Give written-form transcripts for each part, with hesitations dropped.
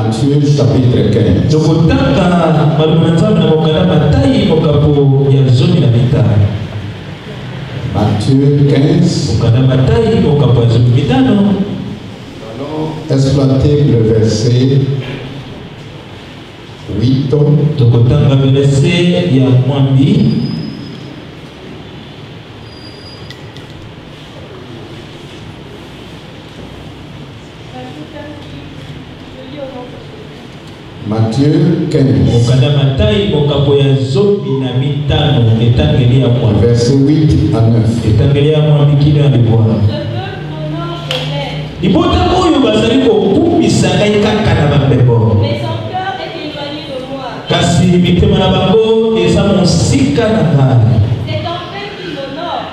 Matthieu chapitre 15. Matthieu 15. Allons exploiter le verset 8. Matthieu 15. Verset 8 à 9. Mais son cœur est éloigné de moi. C'est ton père qui m'honore.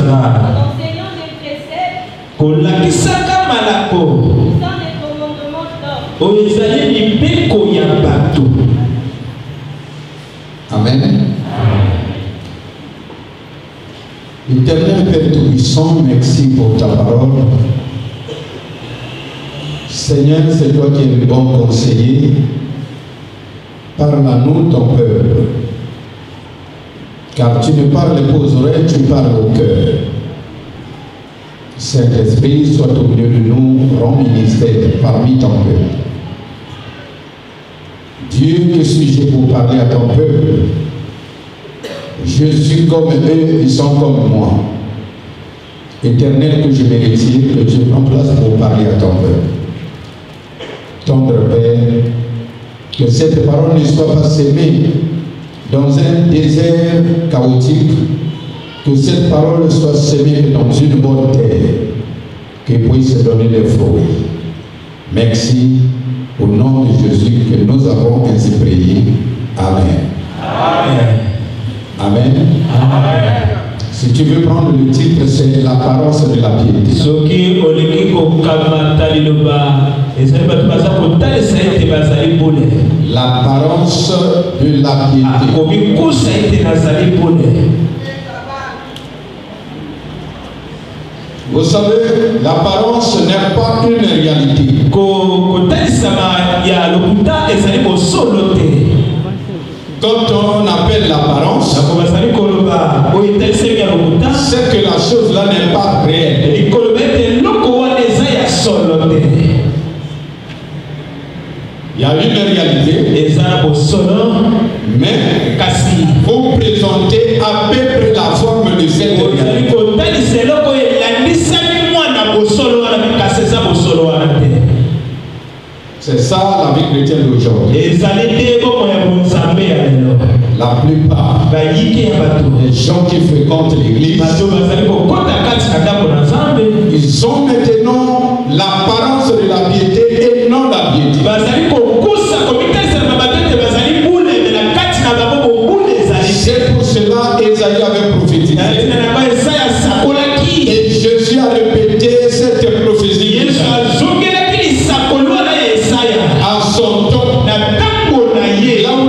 En enseignant des préceptes, en des commandements d'ordre. Amen. Éternel Père Tout-Puissant, merci pour ta parole. Seigneur, c'est toi qui es le bon conseiller. Parle à nous, ton peuple. Car tu ne parles pas aux oreilles, tu parles au cœur. Saint-Esprit, sois au milieu de nous, rends ministère parmi ton peuple. Dieu, que suis-je pour parler à ton peuple? Je suis comme eux, ils sont comme moi. Éternel, que je me retire, que tu prends place pour parler à ton peuple. Tendre Père, que cette parole ne soit pas sémée dans un désert chaotique, que cette parole soit sémée dans une bonne terre, qu'elle puisse donner des fruits. Merci, au nom de Jésus, que nous avons ainsi prié. Amen. Amen. Amen. Amen. Si tu veux prendre le titre, c'est l'apparence de la piété. L'apparence de la piété. Vous savez, l'apparence n'est pas une réalité. Quand on appelle l'apparence, c'est que la chose là n'est pas réelle. Il y a une réalité, mais vous présentez à peu près la forme de cette réalité. C'est ça la vie chrétienne d'aujourd'hui. La plupart des gens qui fréquentent l'église, ils ont maintenant l'apparence de la piété et non la piété. C'est pour cela qu'Ésaïe avait prophétisé. Et Jésus a répété cette prophétie. À son temps, là où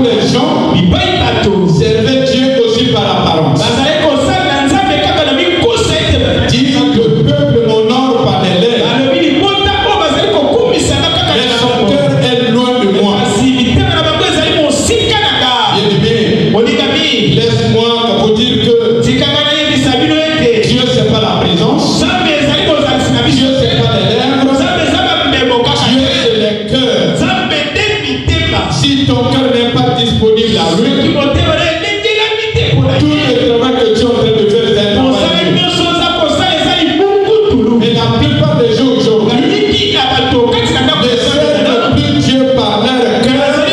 les gens servaient Dieu aussi par apparence. Dire que le peuple m'honore par les lèvres, mais son cœur est loin de moi. Laisse-moi vous dire que Dieu c'est pas la présence, Dieu c'est pas les lèvres, Dieu c'est le cœur. Si ton cœur n'est pas disponible à lui, tout le travail que tu es en train de faire c'est un travail. Mais la plupart des gens aujourd'hui ne servent plus Dieu par leur cœur, mais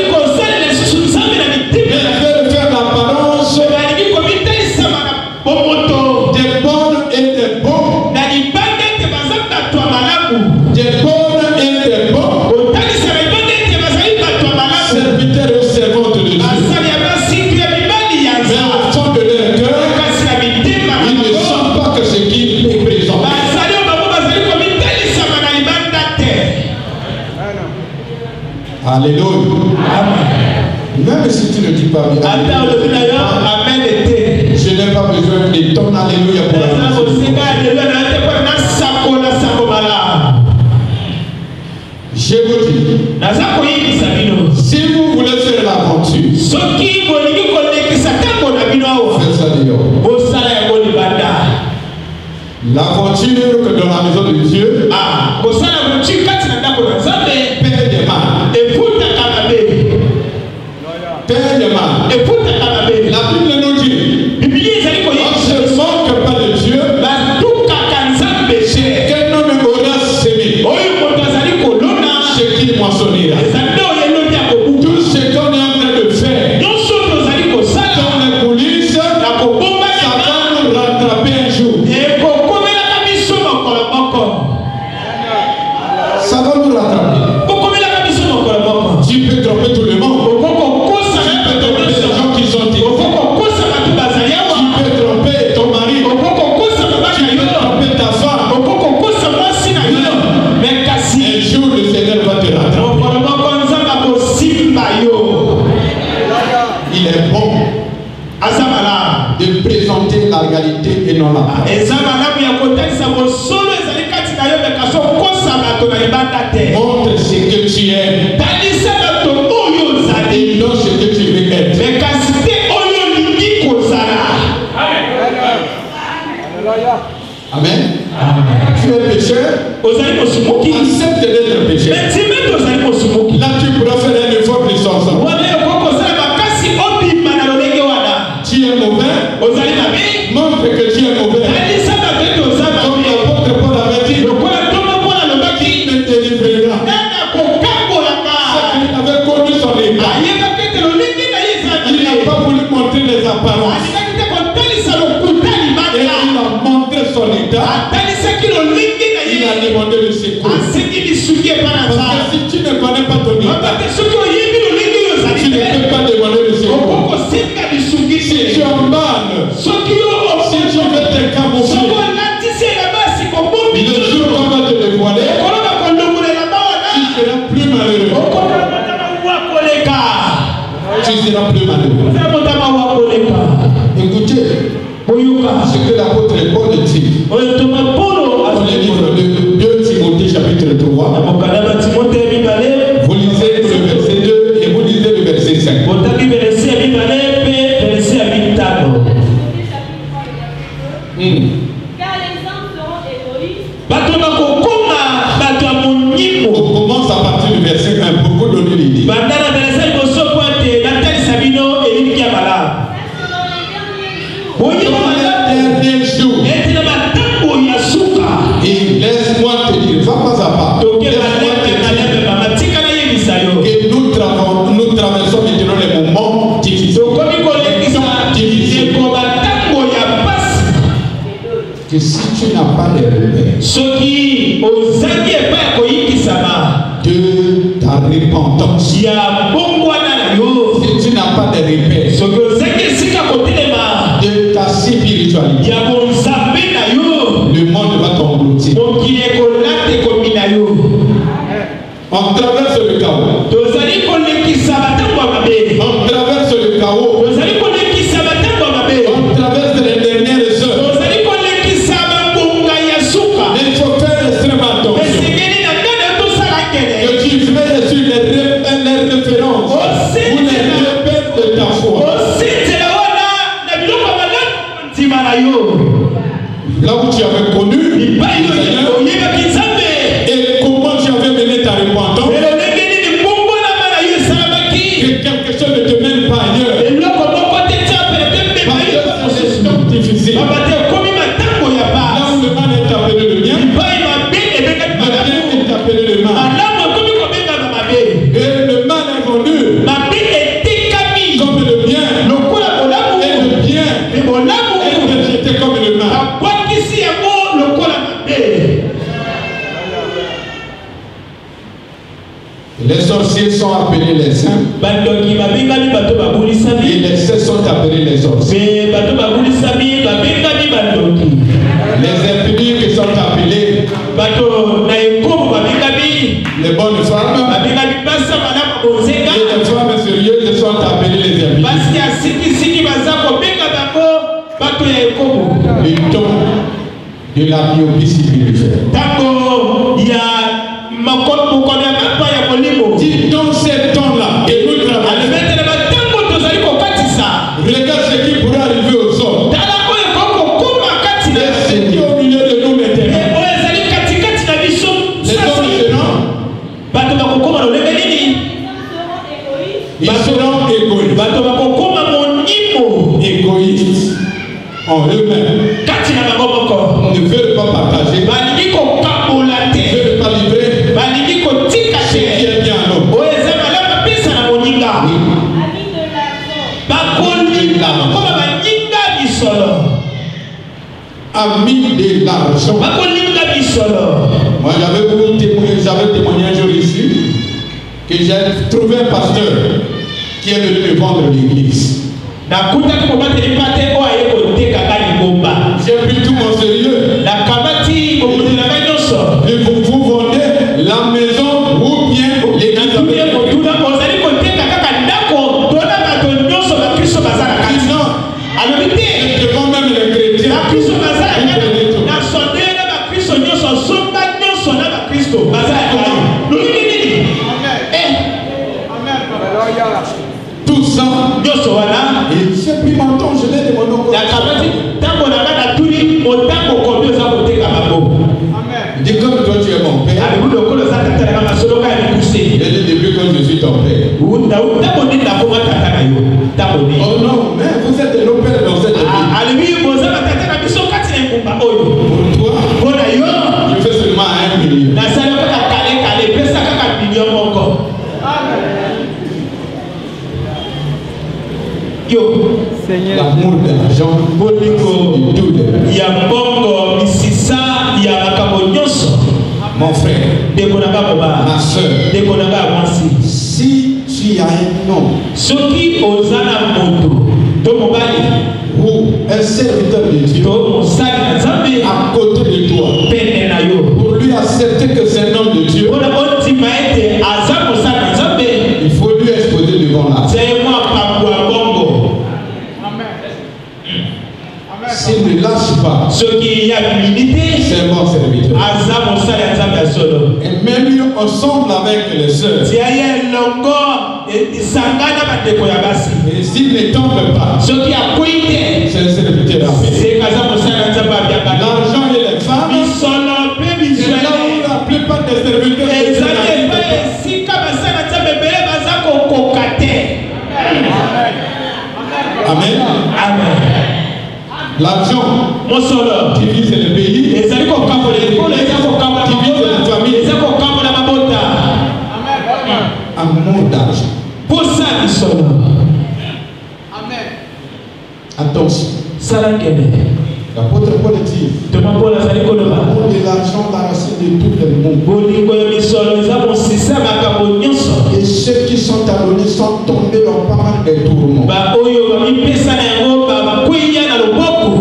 veulent faire l'apparence des bonnes et des bons, des bonnes et des bons, serviteurs et servantes de Dieu. Mais au fond de leur cœur, ils ne sentent pas que ce qu'ils représentent. Alléluia. Même si tu ne dis pas bien, je n'ai pas besoin de ton alléluia pour Je vous dis, si vous voulez faire l'aventure, faites ça dehors. L'aventure que dans la maison de Dieu, paie des mal. Paie des mal. La Bible nous dit, on ne se moque pas de Dieu, qu'un homme aura semé, ce qu'il moissonnera. Tout ce qu'on est en train de faire dans les coulisses, ça va nous rattraper un jour. Ça va nous rattraper. Tu peux tromper tout le monde. Tu peux tromper les gens qui sont ici. Tu peux tromper ton mari. Tu peux tromper ta femme. Un jour le Seigneur va te rattraper. Il est bon de présenter la réalité et non la parole. Montre ce que tu es et non ce que tu veux être. Amen. Tu es pécheur, accepte d'être pécheur. Là tu pourras faire un effort plus ensemble. Tu es mauvais, montre que tu es mauvais. Comme l'apôtre Paul avait dit, qui me délivrera? C'est qu'il avait connu son état. Il n'a pas voulu montrer les apparences. Et il a montré son état. Il a demandé le secours. Parce que si tu ne connais pas ton état, tu ne peux pas demander le secours. Si tu emballes, si tu veux te camoufler, le jour qu'on va te dévoiler, tu seras plus malheureux. Tu seras plus malheureux. Écoutez ce que l'apôtre Paul dit dans le livre de 2 Timothée chapitre 3. Vous lisez le verset 2 et vous lisez le verset 5. Car les hommes seront égoïstes. On commence à partir du verset 1 pour vous donner l'idée. Et laisse-moi te dire, va pas à pas. Et nous traversons maintenant les moments difficiles. Que si tu n'as pas de repères de ta repentance, si tu n'as pas de repères de ta spiritualité, le monde va t'engloutir. On traverse le chaos. On traverse le chaos. On traverse les dernières heures. Il faut faire extrêmement attention. Que tu veilles sur les références ou les repères de ta foi. Là où tu avais connu le Seigneur et comment tu avais mené ta repentance, que quelque chose ne te mène pas ailleurs. Parce que c'est donc difficile. Là où le mal est appelé le bien, le bien est appelé le mal. Et le mal est vendu comme le bien. Et le bien est rejeté comme le mal. Les sorciers sont appelés les saints. Et les saints sont appelés les sorciers. Les impudiques sont appelés les bonnes femmes. Et les femmes sérieuses sont appelées les impudiques. Le don de la myopie spirituelle. Dis dans ces temps-là, et nous travaillons. Regarde ce qui pourrait arriver aux hommes. Et ce qui est au milieu de nous maintenant. Les hommes seront égoïstes en eux-mêmes. On ne veut pas partager. On ne veut pas livrer ce qui est bien à nous. Amis de l'argent. Moi j'avais témoigné un jour ici que j'ai trouvé un pasteur qui est venu me vendre l'église. J'ai pris tout mon sérieux. Et vous vendez la maison ou bien l'église. Devant même les chrétiens. Tout ça, et j'ai pris mon temps, je l'ai demandé au il dit comme toi tu es mon père. Dès le début quand je suis ton père. Oh non, mais vous êtes nos pères dans cette vie. Pour toi, je fais seulement 1 million. L'amour de l'argent, mon frère, ma soeur, si tu as un homme ou un serviteur de Dieu à côté de toi, pour lui accepter que c'est un homme de Dieu, il faut lui exposer devant la. S'il ne lâche pas, c'est mon serviteur. Et même ensemble avec les sœurs. Et s'il ne tombe pas, c'est un serviteur. L'argent et les femmes, c'est là où la plupart des serviteurs Amen. Amen. L'argent divise le pays, divise la famille. Amour d'argent. Attention. L'apôtre Paul dit l'amour de l'argent, la racine de tout le monde. Et ceux qui sont abonnés sont tombés dans pas mal de tourments.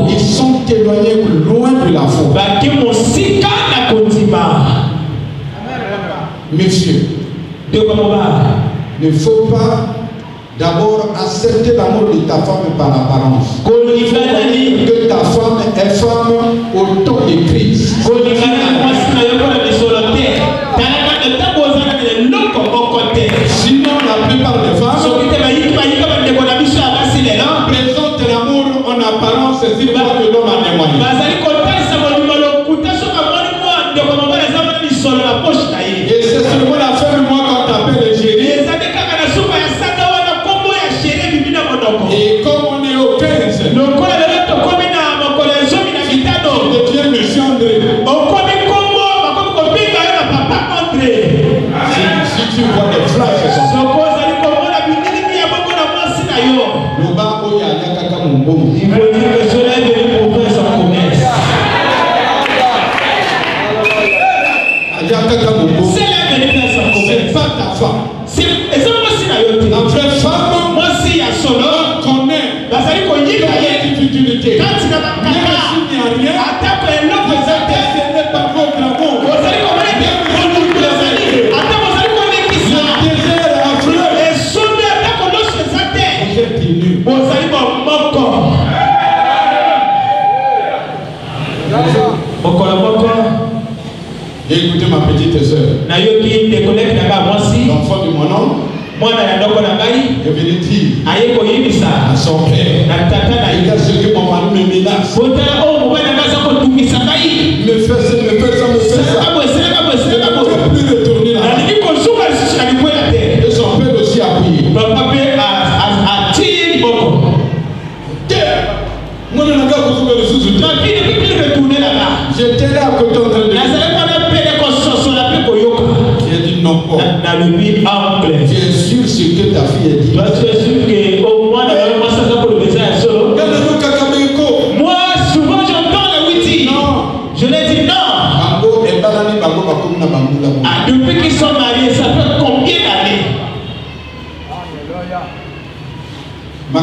Ils sont éloignés loin de la foi. Messieurs, il ne faut pas d'abord accepter l'amour de ta femme par apparence. Que ta femme est femme au temps de crise. Sinon, la plupart des femmes présentent l'amour en apparence, c'est si pas que l'homme a témoigné. Et c'est seulement la fin de mois qu'on t'appelle le chéri. Et comme on est au 15, tu deviens monsieur André. l'enfant de mon oncle est venu dire à son père, il a ce que mon mari me menace. Me fait ça. Je ne peux plus retourner là. Et son père aussi a prié. J'étais là à côté en train de... J'ai dit non. Tu es sûr ce que ta fille a dit? Moi, souvent j'entends le witi. Je l'ai dit non. Depuis qu'ils sont mariés, ça fait combien d'années? Les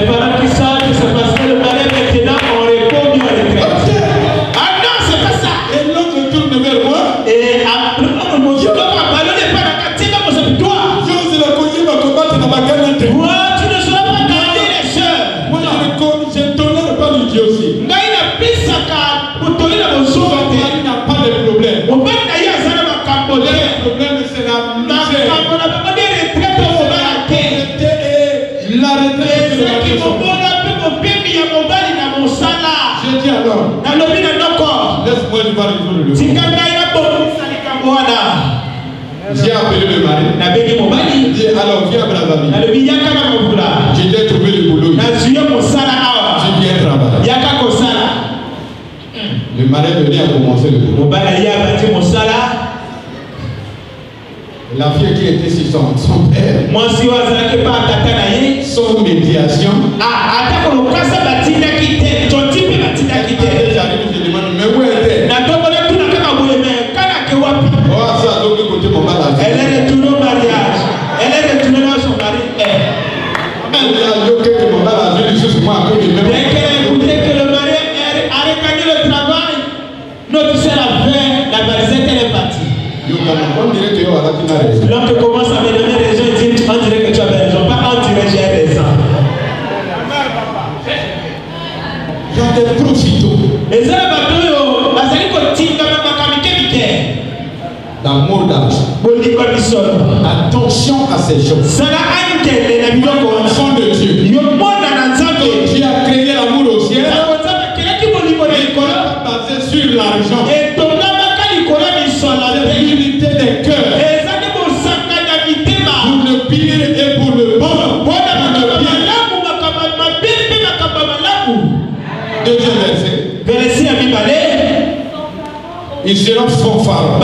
parents qui savent que c'est parce que le mari maintenant on répond à la retraite. Ah non, c'est pas ça. Et l'autre tourne vers moi. Et après, mon Dieu, toi, tu ne sauras pas garder les soeurs. Moi, je ne tolère pas l'idée aussi. Il n'a pas de problème. Le problème, c'est la misère. La retraite, c'est la question. Je dis alors, laisse-moi, je vais résoudre le problème. J'ai appelé le mari. Il dit alors viens Brazzaville. J'ai déjà trouvé le boulot. J'ai bien travaillé. Le mari venait à commencer le boulot. La fille qui était sur son père, son médiation. J'arrive, je demande, mais où est-elle? Oh, ça, donc, côté mon mari. Elle est retournée au mariage. Elle est retournée dans son mari. Il a dit que mon mari a vu juste moi à cause de même. Dès qu'elle a écouté que le mari a regagné le travail, notre sœur a fait la valisette, elle est partie. On dirait que tu as raison. L'homme commence à me donner raison et dit on dirait que tu avais raison. Pas on dirait que j'ai raison. Il y a des profitos. Et ça, D'amour d'âge. Attention à ces choses. Enfant de Dieu. Dieu a créé l'amour au ciel. Basé sur l'argent. C'est l'unité des cœurs. Pour le pire et pour le bon. Deuxième verset. Ils seront fanfarons.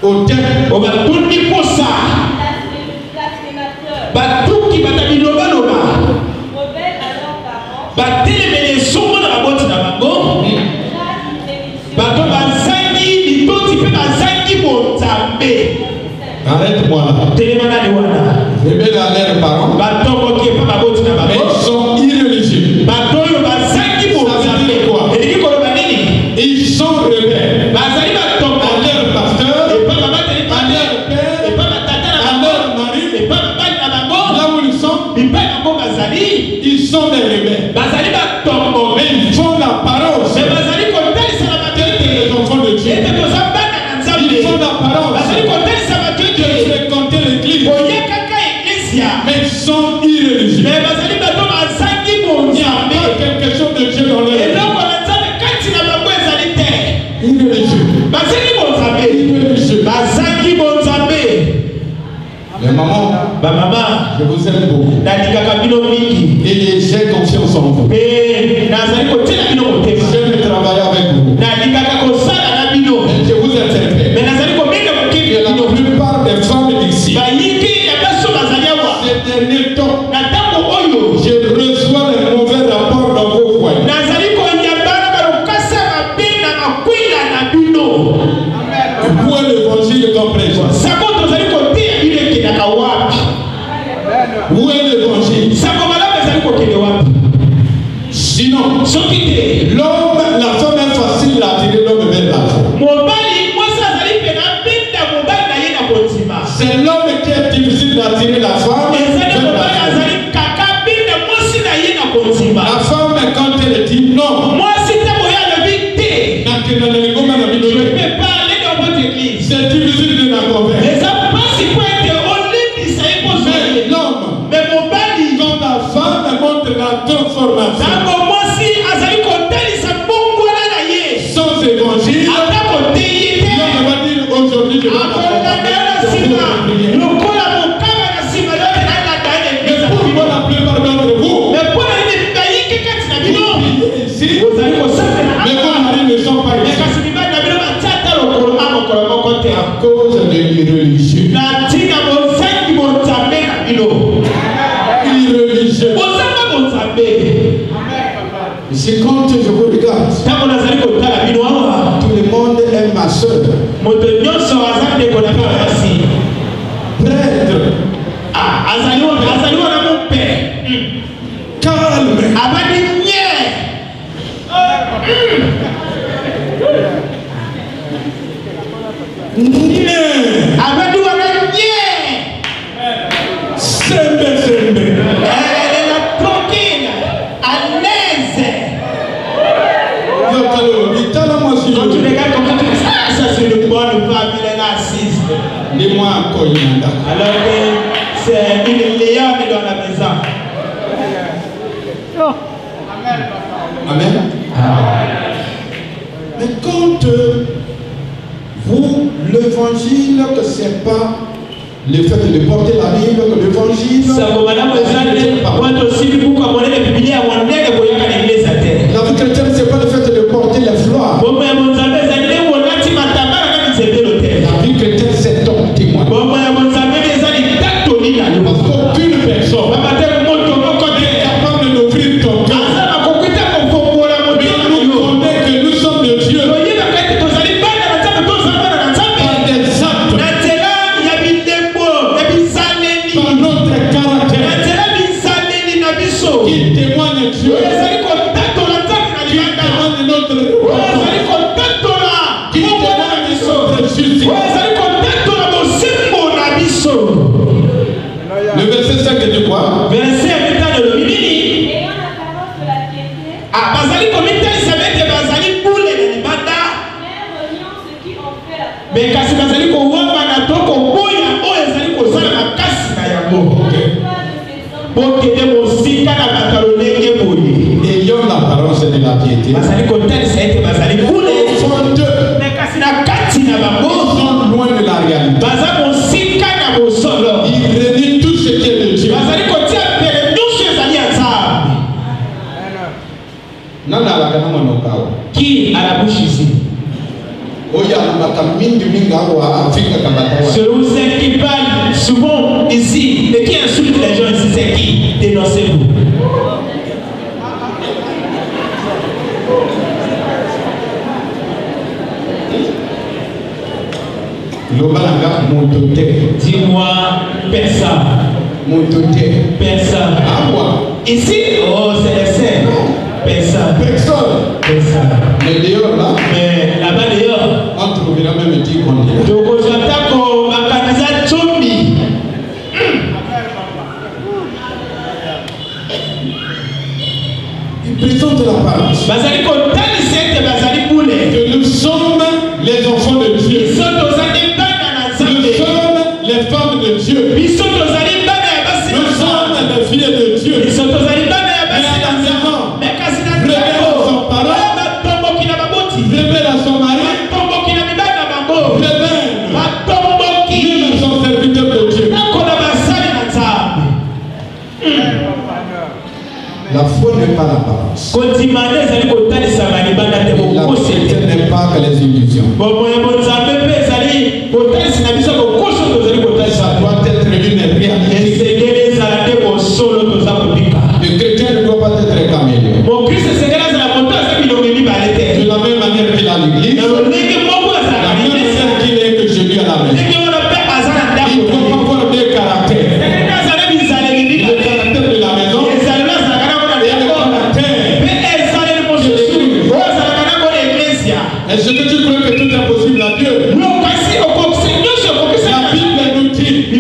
Hôtel. Arrête-moi là. Révèle à leurs parents. Mais ils sont irréligieux. Ça veut dire quoi? Ils sont rebelles. À leur pasteur, à leur père, à leur mari. Là où ils sont, ils sont des rebelles. Mais ils font la parole. Les enfants de Dieu. Ils font la parole. Ils fréquentent l'église. Mais ils sont irréligieux. Il y a quelque chose de Dieu dans leur vie. Mais maman, je vous aime beaucoup. Et j'ai confiance en vous. J'aime travailler avec vous. Et je vous interpelle. Que la plupart des femmes ici, ces derniers temps, je reçois les mauvais rapports dans vos foyers. Où est l'évangile comme présent? Où est l'évangile? je vous regarde, tout le monde est ma soeur. Prêtre, calme. Quand tu regardes comme ça, tu dis ça c'est une bonne femme, elle est là assise. Dis-moi encore, alors que c'est une lionne dans la maison. Amen. Mais quand vous, l'évangile, que ce n'est pas le fait de porter la Bible, que l'évangile. La vie chrétienne, ce n'est pas le fait de porter les fleurs. La vie chrétienne, c'est ton témoin. Parce qu'aucune personne n'est capable d'ouvrir ton cœur. Mais nous connaissons que nous sommes de Dieu. Par des actes. Par notre caractère. Qui témoigne Dieu. Qui témoigne notre qui témoigne notre justice. Le verset 5 dit quoi? Verset ayant la parole de la piété, mais reniant ceux qui ont fait la Ayant l'apparence de la piété, ils sont loin de la réalité. Ils renient tout ce qui est de Dieu. Qui a la bouche ici? Celui qui parle souvent ici et qui insulte les gens ici, c'est qui? Dénoncez-vous. Dis-moi personne. Personne. Ici, oh c'est les scènes. Personne. Mais dehors là. Mais là-bas dehors. On trouvera même un petit conduit. Il présente l'apparence. Que nous sommes les enfants de Dieu. Nous sommes les femmes de Dieu. Nous sommes les filles de Dieu. Révèle à son mari. Révèle à son serviteur de Dieu. La foi n'est pas l'apparence. La vérité n'est pas que les illusions. Ça doit être une réalité. Le chrétien ne doit pas être caméléon. De la même manière qu'il a l'église, la même manière qu'il est que Jésus à la maison. Il doit avoir deux caractères. Le caractère de la maison et le caractère de l'église. Est-ce que tu crois que tout est possible à Dieu? La Bible nous dit,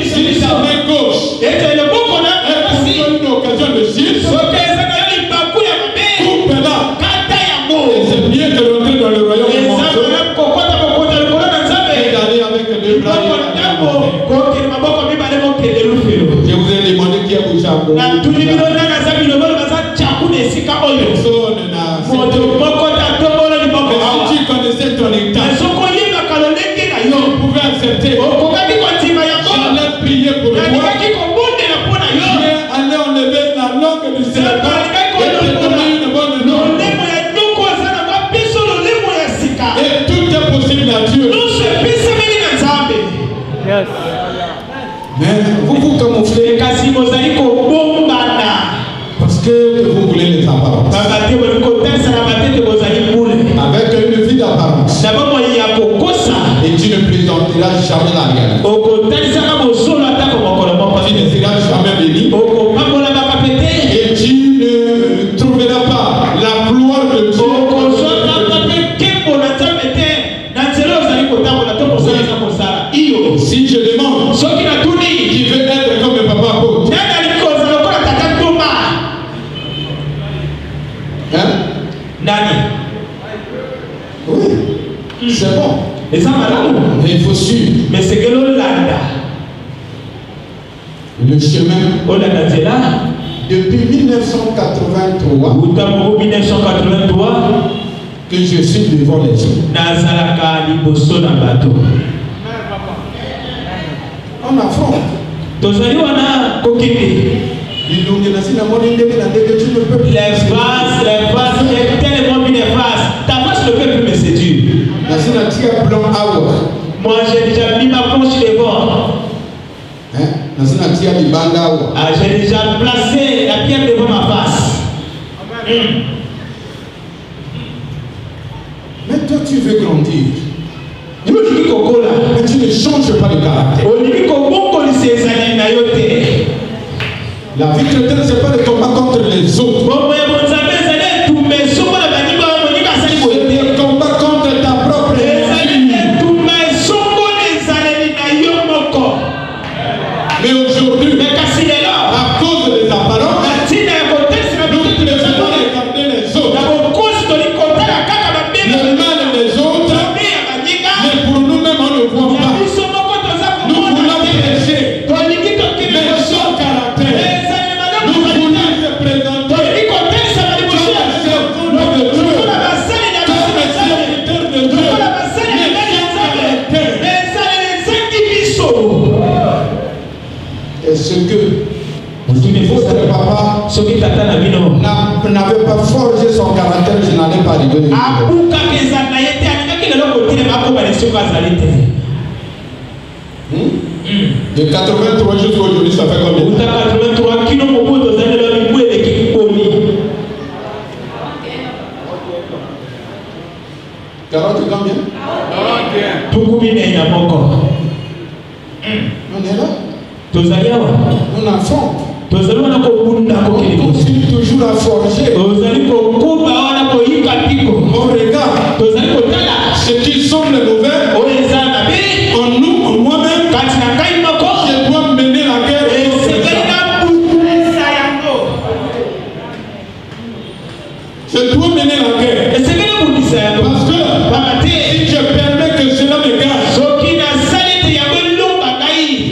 si sa main gauche est une occasion de suivre, coupe-la. Et c'est bien de rentrer dans le royaume de mon Dieu et d'aller avec les bras. Je vous ai demandé qui a bougé à vous. Personne n'a. Si tu connaissais ton héritage, tu pouvais accepter. J'allais prier pour toi. Viens aller enlever la langue du serpent et te donner une bonne langue. Et tout est possible à Dieu. Yes. Mais vous vous camouflez. Hein? Nani? Oui, c'est bon. Et ça, madame? Mais il faut suivre. Mais c'est que l'Olanda. Le chemin. Olanda, c'est là. Depuis 1983. Ou 1983. Que je suis devant les autres. Nazalaka liboso na bateau. On affronte. Tozali wana kokende. Les vases, c'est tellement bien les vases. Ta face ne peut plus me séduire. Moi j'ai déjà mis ma planche devant. J'ai déjà placé la pierre devant ma face. Mais toi tu veux grandir. Mais tu ne changes pas de caractère. La vie chrétienne, ce n'est pas de combat contre les autres. C'est de combat contre ta propre vie. Mais aujourd'hui, à cause des apparences, nous préférons regarder les autres. Le mal des autres, mais pour nous-mêmes, on ne voit pas. Nous voulons pécher. Mais sans caractère. Est-ce que votre papa n'avait pas forgé son caractère, je n'allais pas arriver. De 83 jusqu'à aujourd'hui, ça fait combien? 40 combien? On est là. On affronte. On continue toujours à forger. On regarde ce qui semble mauvais en nous, en moi-même. Je dois mener la guerre. Je dois mener la guerre. Parce que si je permets que cela me gâche, je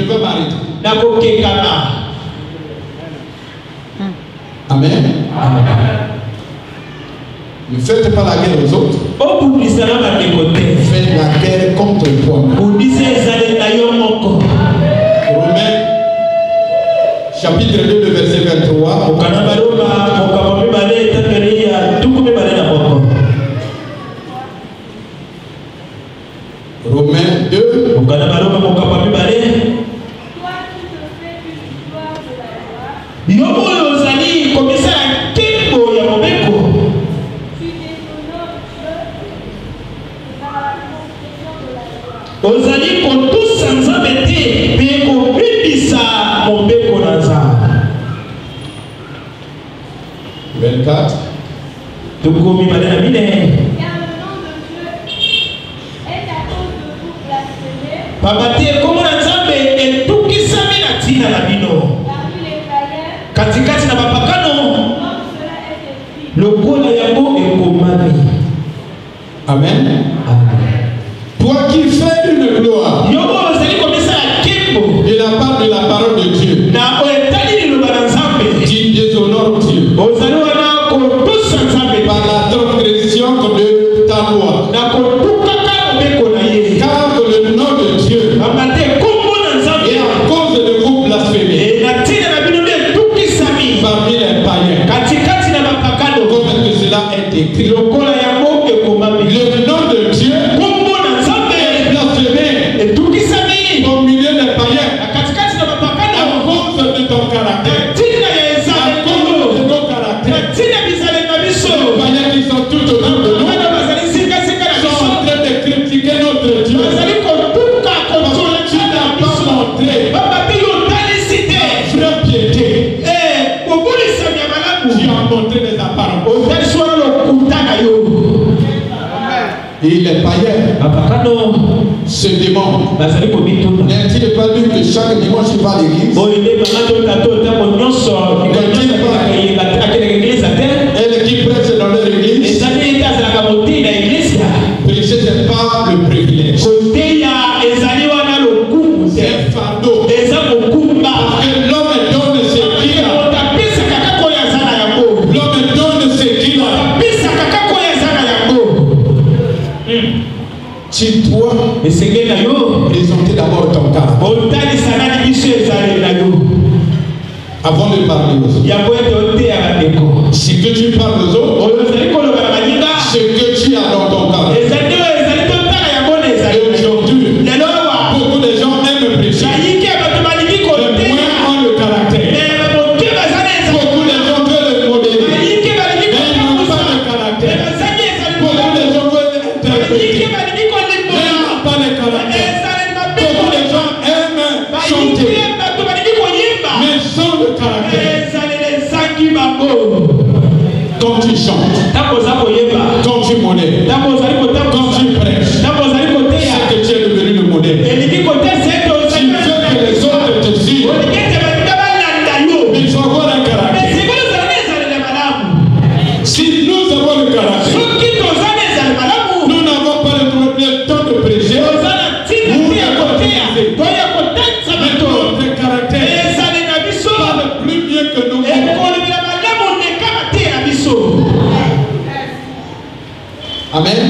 vais m'arrêter. Amen. Ne faites pas la guerre aux autres. Faites la guerre contre toi. Romains chapitre 2, le verset 23. Romains 2. Ozali pour tous sans embêter, mais pour bibisa mon beko naza. 24. Tout comme il m'a dit. Papa tie comment nzambe et tout qui s'amène à tina la bino. Katikati na bapakano. Le gola yabo et komami. Amen. Toi qui fais une gloire de la part de la parole de Dieu, qui déshonore Dieu par la transgression de ta loi. Car le nom de Dieu est à cause de vous blasphémer parmi les païens. Comme que cela est écrit. Le nom de Dieu au milieu des païens, à cause de ton caractère, à cause de ton caractère, les païens qui sont tout autour de nous sont en train de critiquer notre Dieu. Tu n'as pas montré vraie piété. Tu as montré des apparences. Et les païens se demandent, n'est-il pas lu que chaque dimanche il va à l'église? Et qui prêche dans leur Tu dois présenter d'abord ton cas. Avant de parler aux autres. Ce que tu parles aux autres, ce que tu as dans ton cas. Et aujourd'hui, beaucoup de gens aiment prêcher. Les moins ont le caractère. Beaucoup de gens veulent le modèle. Mais ils n'ont pas le caractère. Beaucoup de gens veulent interpréter. Mais ils n'ont pas le caractère. Beaucoup de gens aiment chanter. Mais sans le caractère. Quand tu chantes, quand tu modèles, quand tu prêches, c'est que tu es devenu le modèle. Tu veux que les autres te suivent. Mais il faut avoir un caractère. Si nous avons le caractère, nous n'avons pas le temps de prêcher ou d'évangéliser. Mais notre caractère parle plus bien que nous. Amen.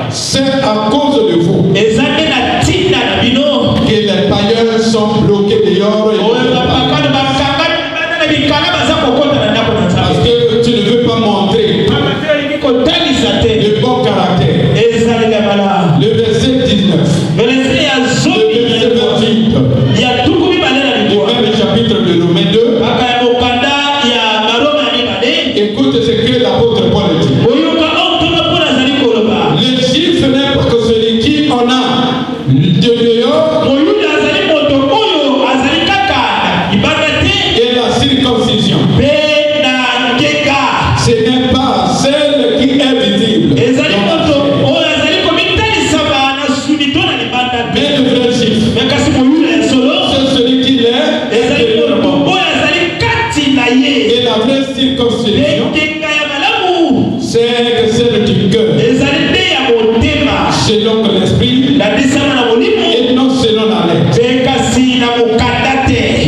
C'est à cause de vous que les païens sont bloqués dehors. Parce que tu ne veux pas montrer le bon caractère. Le verset 19. Le verset 28. Le chapitre de Romains 2. Écoute ce que l'apôtre Paul dit. Les Juifs n'est pas que celui qui en a de dehors et la circoncision. Ce n'est pas celle qui est visible. Mais le vrai juif, c'est celui qui l'est. Et la vraie circoncision, c'est que celle du cœur. Selon l'esprit et non selon la lettre.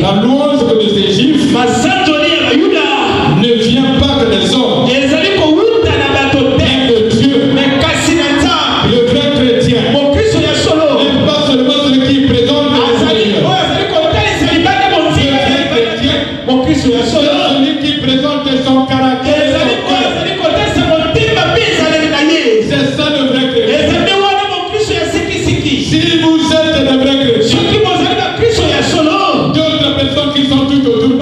La louange de ces juifs ne vient pas que des hommes, mais de Dieu. Le vrai chrétien n'est pas seulement celui qui présente le Seigneur. Le vrai chrétien, c'est celui qui présente son caractère. C'est ça le vrai chrétien. Si vous êtes le vrai chrétien, d'autres personnes qui sont tout autour de vous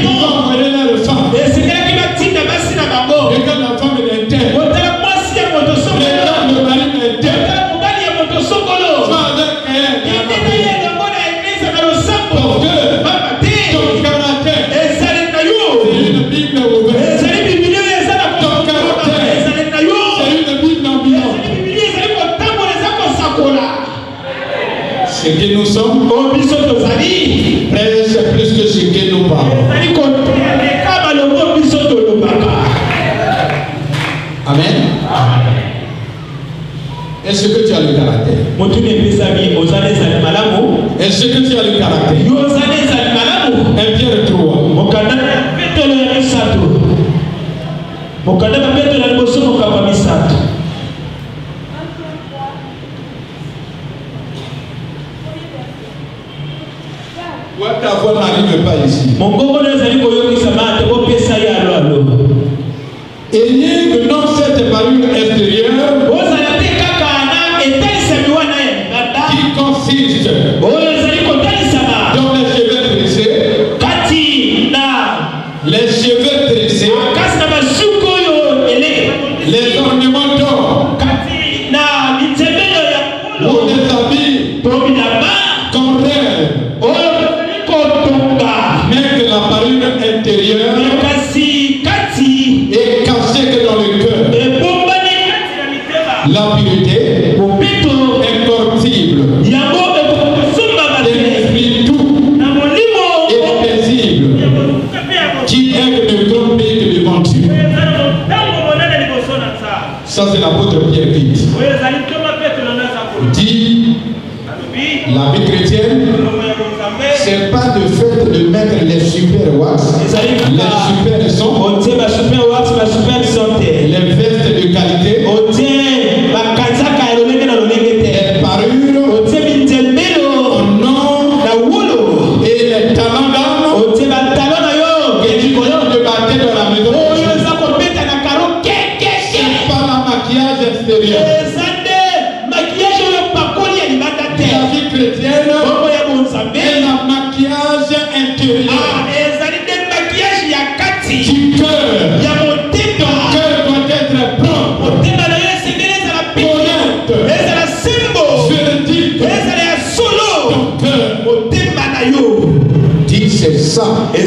vont envoyer leur femme. Et quand la femme est interne, et quand le mari est interne, va avec elle. Parce que ton caractère, c'est une Bible ouverte. Ton caractère, c'est une Bible ambulante. Ce que nous sommes, prêche plus que ce que nous parlons. Amen. Est-ce que tu as le caractère? Est-ce que tu as le caractère? 1 Pierre 3. Ta voix n'arrive pas ici. Ayez non cette parure extérieure qui consiste dans les cheveux tressés, les ornements d'or, ou des habits qu'on rêve, mais que la parure intérieure est cachée que dans le cœur. La pureté incorruptible, l'esprit doux et paisible, qui est le grand pays devant Dieu. Ça c'est l'apôtre Pierre qui dit. La vie chrétienne, c'est pas le fait de mettre les super wax, les super sons, les vestes de qualité,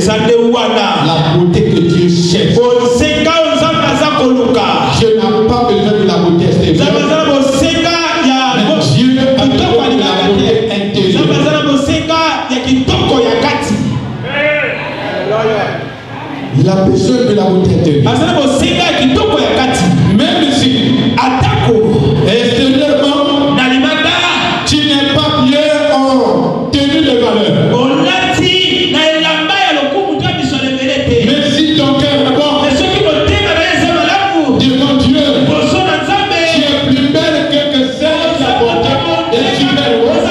La beauté que Dieu cherche. Dieu n'a pas besoin de la beauté extérieure. Mais Dieu a besoin de la beauté intérieure. Il a besoin de la beauté intérieure. Même si extérieurement tu n'es pas bien en tenue de valeur. Mais si ton cœur est bon devant Dieu, tu es plus belle que celle qui a porté des super roses.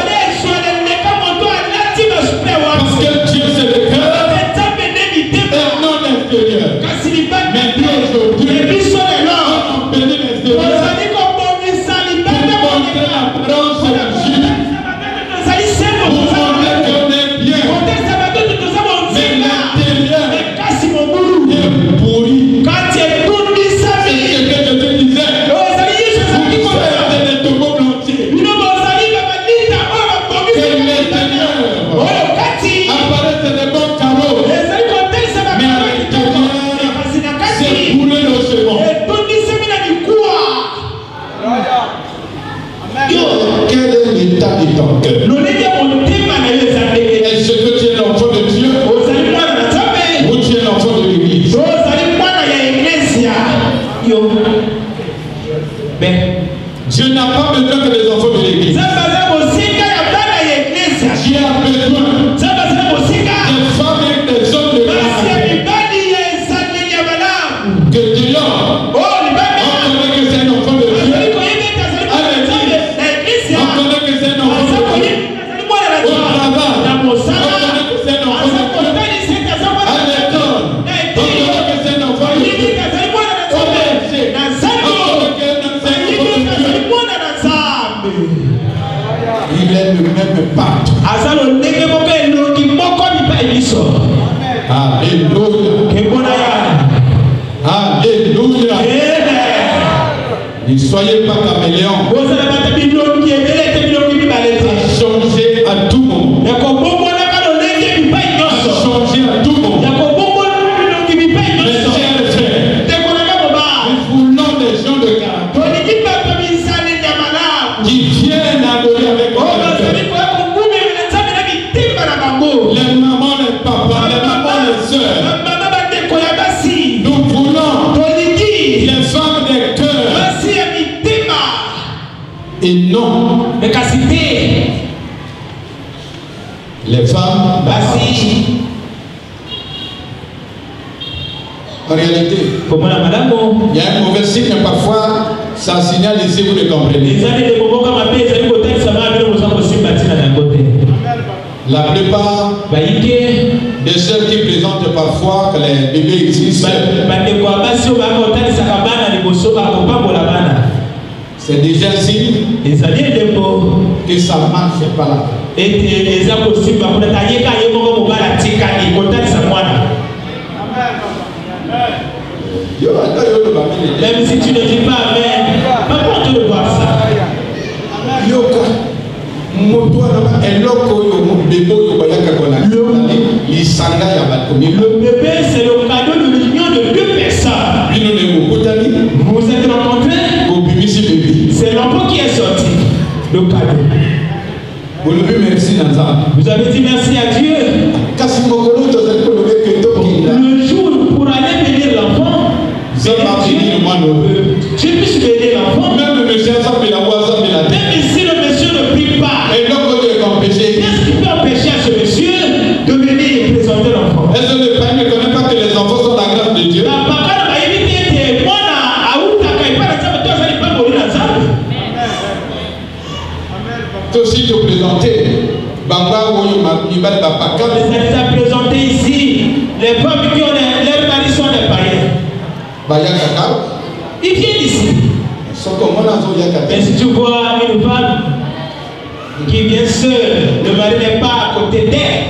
Parce que Dieu c'est le cœur et non l'extérieur. Mais Dieu aujourd'hui, on bénit l'extérieur pour montrer l'apparence de Dieu. Pour montrer qu'on est bien. Mais l'intérieur est pourri. C'est ce que je te disais. Vous faites des tombeaux blanchis. Que l'intérieur apparaît des bons carreaux. Mais à l'intérieur, c'est bourré de ciment. Quel est l'état de ton cœur? Est-ce que tu es l'enfant de Dieu ou tu es l'enfant de l'église? Dieu n'a pas besoin que les enfants de l'église. Dieu a besoin des femmes et des hommes de grâce. Que Dieu, on connaît que c'est un enfant de Dieu. À l'église, on connaît que c'est un enfant de Dieu. Au travail, on connaît que c'est un enfant de Dieu. À l'école, on connaît que c'est un enfant de Dieu. Au marché, on connaît que c'est un enfant de Dieu. Il est le même partout. Alléluia. Alléluia. Ne soyez pas caméléon. Changez à tout moment. Changez à tout moment. Mes chers frères, nous voulons des gens de caractère qui viennent adorer avec nous. Les mamans, les papas, les mamans, les soeurs. Nous voulons les femmes des cœurs et non les femmes. En réalité, il y a un mauvais signe, parfois ça signale ici, vous le comprenez. La plupart des sœurs qui présentent parfois que les bébés existent, c'est déjà signe que ça ne marche pas là. Même si tu ne dis pas amen, pas content de voir ça. Le bébé, c'est le cadeau de l'union de deux personnes. Vous vous êtes rencontrés, c'est l'enfant qui est sorti. Le cadeau. Vous avez dit merci à Dieu. Le jour pour aller bénir l'enfant, tu puisses bénir l'enfant. Même si le monsieur ne prie pas, qu'est-ce qui peut empêcher à ce monsieur de venir présenter l'enfant? Est-ce que le Père ne connaît pas que les enfants sont la grâce de Dieu? Toi aussi te présenter. On les a déjà présentés ici. Les femmes qui ont leurs maris sont des païens. Ils viennent ici. Et si tu vois une femme qui vient seule, le mari n'est pas à côté d'elle.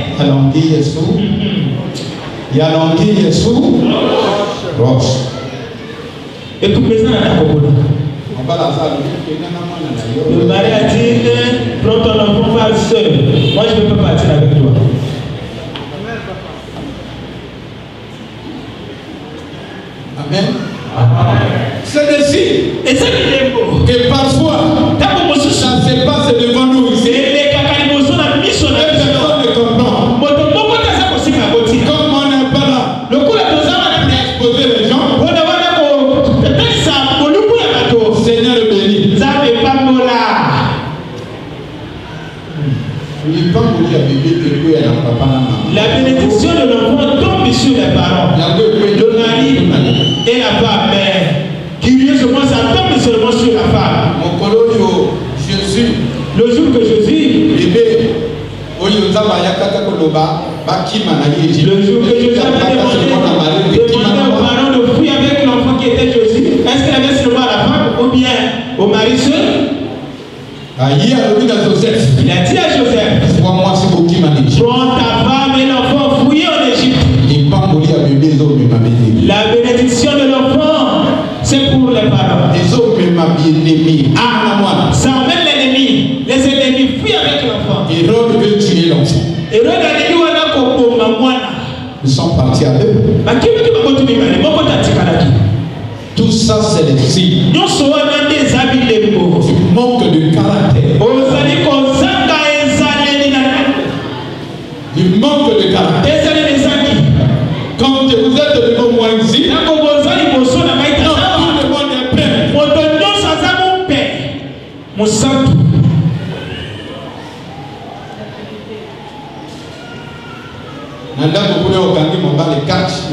Et tout présent dans la cocotte. Le mari a dit, prends ton enfant, va seul. Moi, je ne peux pas partir avec toi. Amen. C'est des signes. Et ça, Et parfois, ça se passe devant nous ici. Et personne ne comprend. Comme on n'est pas là, exposer les gens. Seigneur béni. La bénédiction de l'enfant tombe sur les parents, le mari et la femme. Mais curieusement, ça tombe seulement sur la femme. Le jour que Jésus, le jour que Jésus avait demandé aux parents de fuir avec l'enfant qui était Jésus, est-ce qu'il avait seulement à la femme ou bien au mari seul? Il a dit à Joseph, prends ta femme et l'enfant, fouillez en Égypte. La bénédiction de l'enfant, c'est pour les parents. Ça emmène l'ennemi. Les ennemis fuient avec l'enfant. Hérode veut tuer l'enfant. Ils sont partis à eux. Tout ça, c'est les signes du manque de caractère. Du manque de caractère. Quand vous êtes devant moi ici, tout le monde est prêt.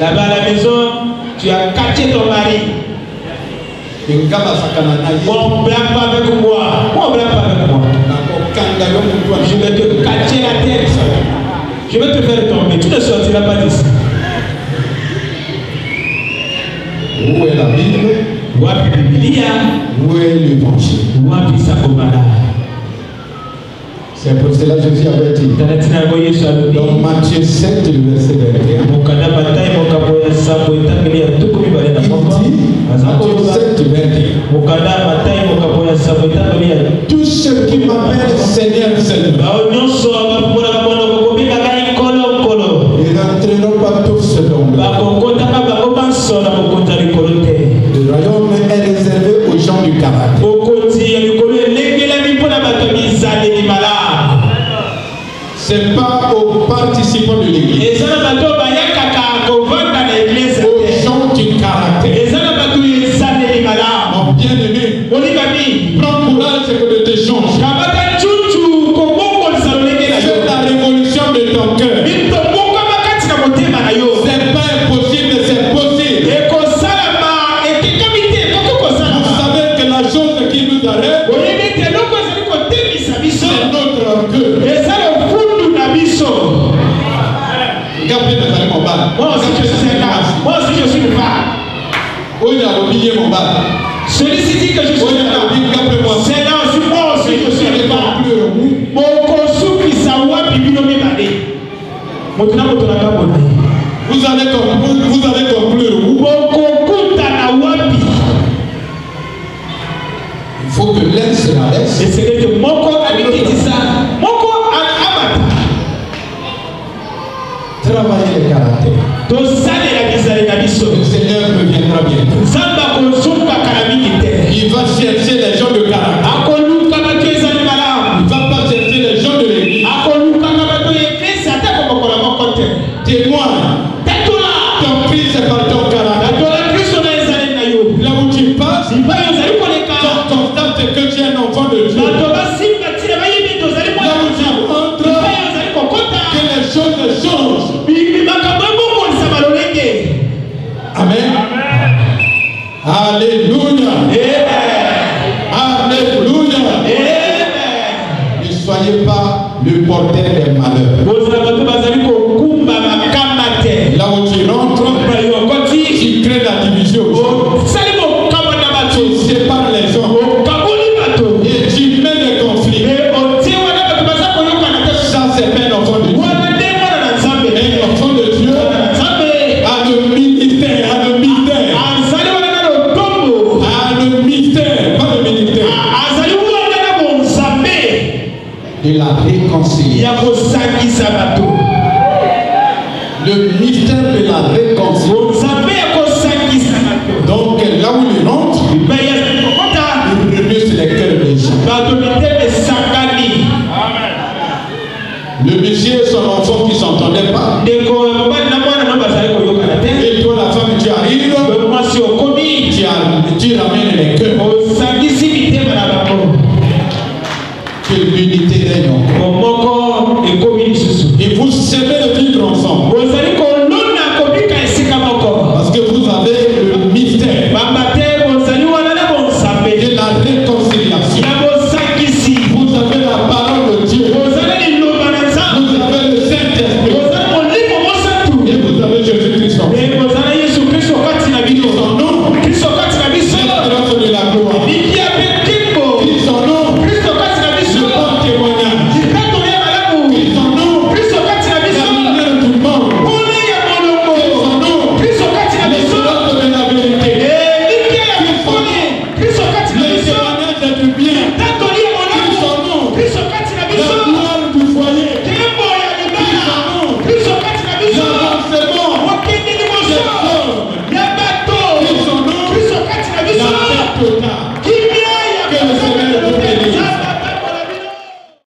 Là-bas à la maison, tu as catché ton mari. On ne blague pas avec moi. On blague pas avec moi. Je vais te catcher la tête. Je vais te faire tomber. Tu ne sortiras pas d'ici. Où est la Bible? Où est la Bible? Où est l'évangile? Où est la C'est pour cela que Jésus avait dit dans Matthieu 7, le verset 21. Tous ceux qui m'appellent Seigneur, Seigneur, ils n'entreront pas tous dans le royaume est réservé aux gens du caractère. C'est pas aux participants de l'église, aux gens du caractère. Mon bien-aimé, prends courage que de te changer. Fais la révolution de ton cœur. C'est pas impossible, c'est possible. Vous savez que la chose qui nous arrête, c'est notre orgueil. Moi aussi je suis un gars. Moi aussi je suis une femme. Celui-ci dit que je suis un gars. C'est là aussi, moi aussi je suis une femme. Vous allez conclure. il faut que l'aide se la laisse. Et c'est que mon corps a dit ça. Mon corps a abattu. Travailler le caractère. Le Seigneur reviendra bientôt. Il va chercher les gens de caractère. Il ne va pas chercher les gens de l'église. Témoin. Ton Christ est par ton caractère. Là où tu passes, on constate que tu es un enfant de Dieu. Là où tu entres, que les choses changent. Amen. Alléluia. Alléluia. Ne soyez pas le porteur des malheurs. Là où tu rentres, tu crées la division. Tu sépares les gens. Et tu mets des conflits. Ça, c'est pas un enfant de Dieu. Un enfant de Dieu a le ministère, pas le militaire. De la réconciliation. Le mystère de la réconciliation.